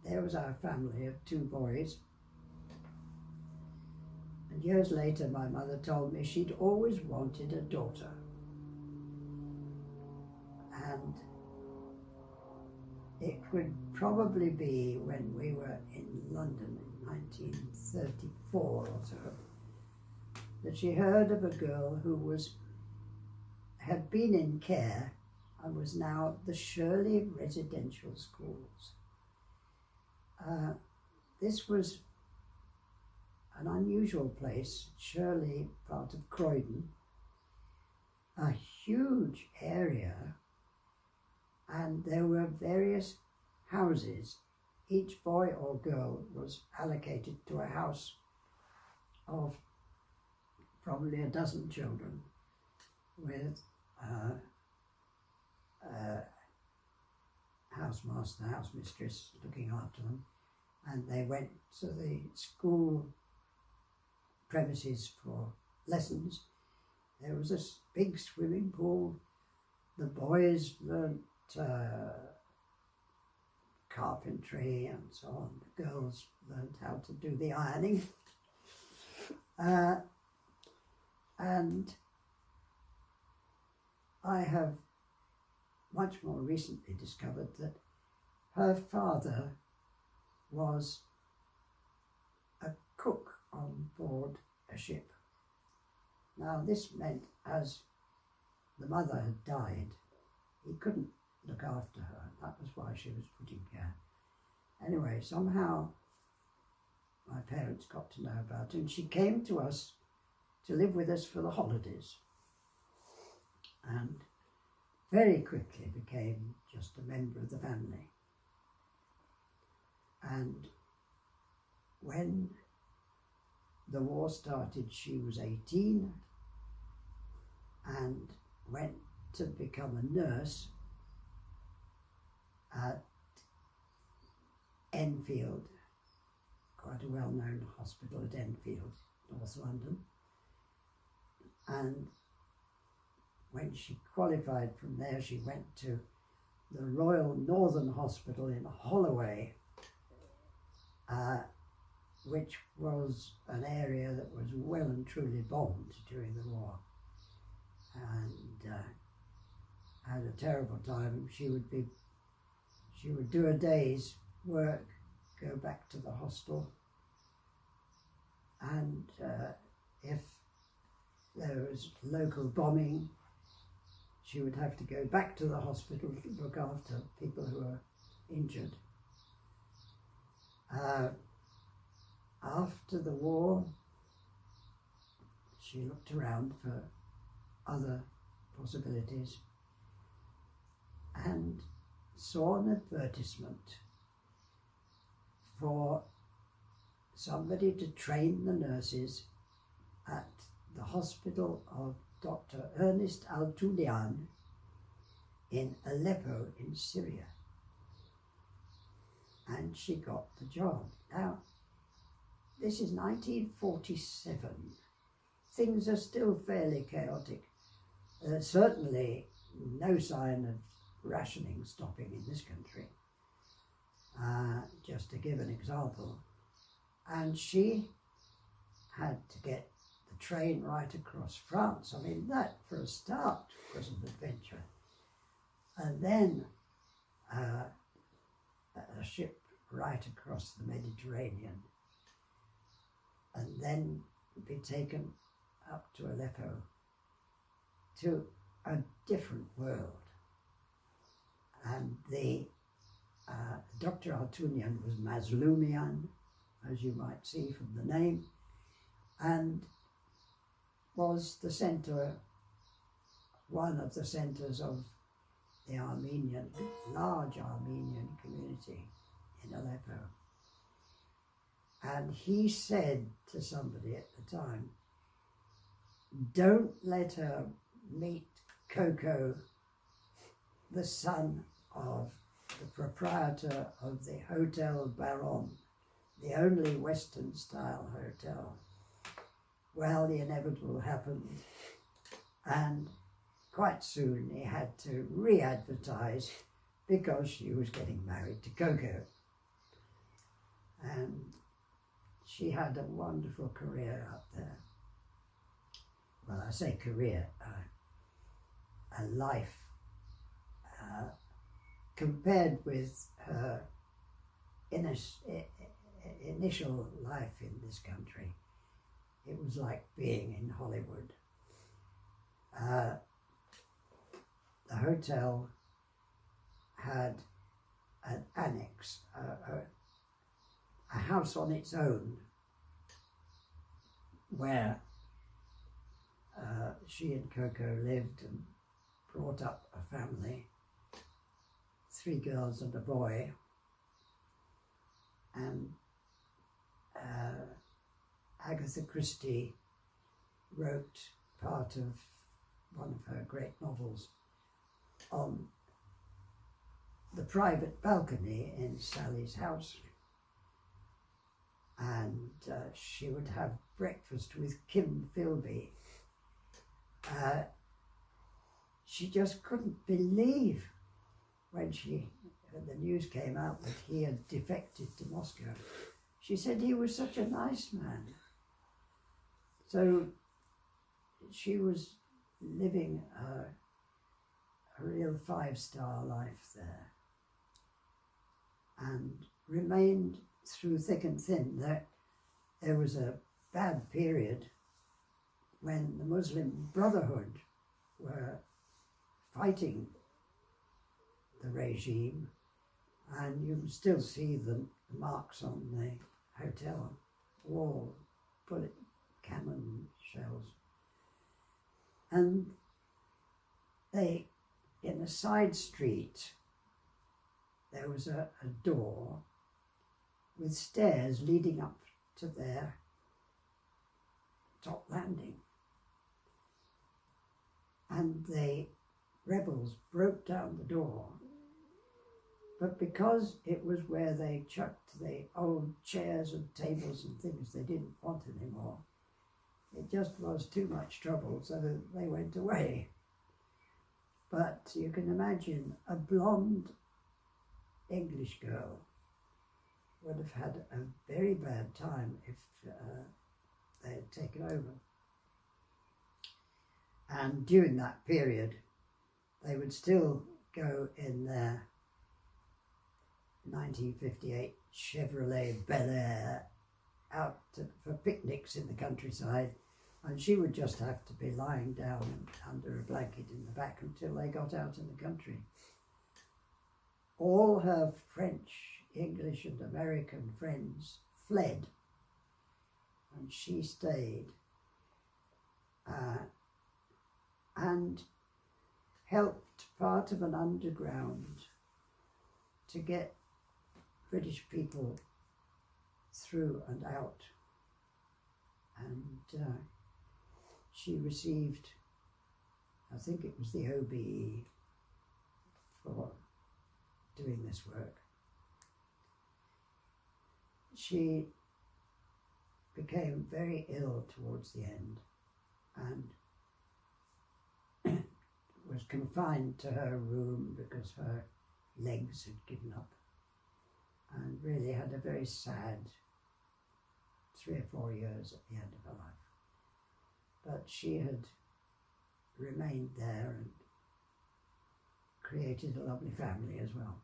there was our family of 2 boys. And years later, my mother told me she'd always wanted a daughter. And it would probably be when we were in London in 1934 or so, that she heard of a girl who had been in care and was now at the Shirley Residential Schools. This was an unusual place, Shirley, part of Croydon, a huge area, and there were various houses. Each boy or girl was allocated to a house of probably a dozen children with housemaster, housemistress looking after them, and they went to the school premises for lessons. There was a big swimming pool. The boys learnt carpentry and so on. The girls learnt how to do the ironing. And I have much more recently discovered that her father was a cook on board a ship. Now this meant, as the mother had died, he couldn't look after her. That was why she was put in care. Anyway, somehow my parents got to know about it, and she came to us to live with us for the holidays, and very quickly became just a member of the family. And when the war started, she was 18 and went to become a nurse at Enfield, quite a well-known hospital at Enfield, North London. And when she qualified from there, she went to the Royal Northern Hospital in Holloway, which was an area that was well and truly bombed during the war, and had a terrible time. She would do a day's work, go back to the hostel, and if there was local bombing, she would have to go back to the hospital to look after people who were injured. After the war, she looked around for other possibilities and saw an advertisement for somebody to train the nurses at the hospital of Dr. Ernest Altunian in Aleppo in Syria. And she got the job. Now, this is 1947. Things are still fairly chaotic. There's certainly no sign of rationing stopping in this country, just to give an example. And she had to get the train right across France. I mean, that for a start was an adventure. And then a ship right across the Mediterranean, and then be taken up to Aleppo, to a different world. And the Dr. Altunian was Mazloumian, as you might see from the name, and was the centre, one of the centres of the large Armenian community in Aleppo. And he said to somebody at the time, don't let her meet Coco, the son of the proprietor of the Hotel Baron, the only Western-style hotel. Well, the inevitable happened, and quite soon he had to re-advertise because she was getting married to Coco. and she had a wonderful career up there. Well, I say career, a life. Compared with her initial life in this country, it was like being in Hollywood. The hotel had an annex, a house on its own, where she and Coco lived and brought up a family, 3 girls and a boy. And Agatha Christie wrote part of one of her great novels on the private balcony in Sally's house. And she would have breakfast with Kim Philby. She just couldn't believe when the news came out that he had defected to Moscow. She said he was such a nice man. So she was living a real 5-star life there, and remained through thick and thin. There was a bad period when the Muslim Brotherhood were fighting the regime, and you can still see the marks on the hotel wall, bullet cannon shells. And they, in a side street, there was a door with stairs leading up to their top landing. And the rebels broke down the door, but because it was where they chucked the old chairs and tables and things they didn't want anymore, it just was too much trouble, so they went away. But you can imagine a blonde English girl would have had a very bad time if they had taken over. And during that period, they would still go in their 1958 Chevrolet Bel Air out for picnics in the countryside, and she would just have to be lying down under a blanket in the back until they got out in the country. All her French, English and American friends fled, and she stayed and helped part of an underground to get British people through and out. And she received, I think it was the OBE for doing this work. She became very ill towards the end and was confined to her room because her legs had given up, and really had a very sad 3 or 4 years at the end of her life. But she had remained there and created a lovely family as well.